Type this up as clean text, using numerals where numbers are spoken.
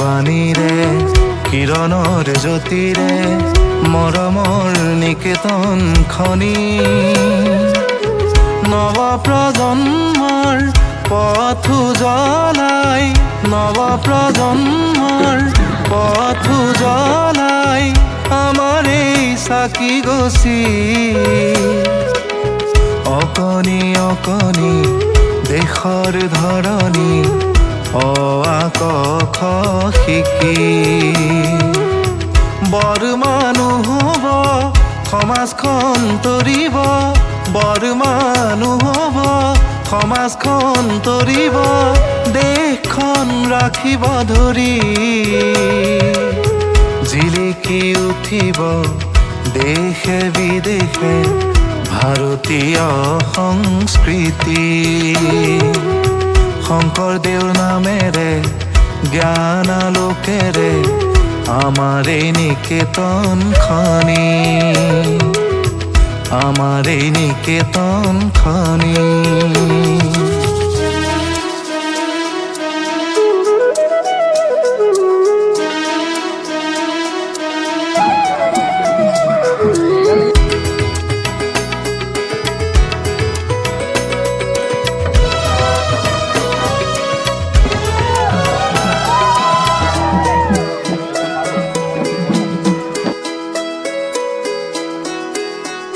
বাণীৰে কিৰণৰ জ্যোতিৰে মৰমৰ নিকেতন খনি নৱ প্ৰজন্মৰ পথ জ্বলাই নৱ প্ৰজন্মৰ পথ জ্বলাই আমাৰ এই চাকি গছি অকণি অকণি দেশৰ ধৰণি অ আ ক খ শিকি বৰ মানুহ হ'ব সমাজখন তৰিব বৰ মানুহ হ'ব সমাজখন তৰিব দেশখন ৰাখিব ধৰি জিলিকি উঠিব দেশে বিদেশে ভাৰতীয় সংস্কৃতি শংকৰদেৱৰ নামেৰে জ্ঞান আলোকেৰে আমাৰ এই নিকেতনখনি আমাৰ এই নিকেতনখনি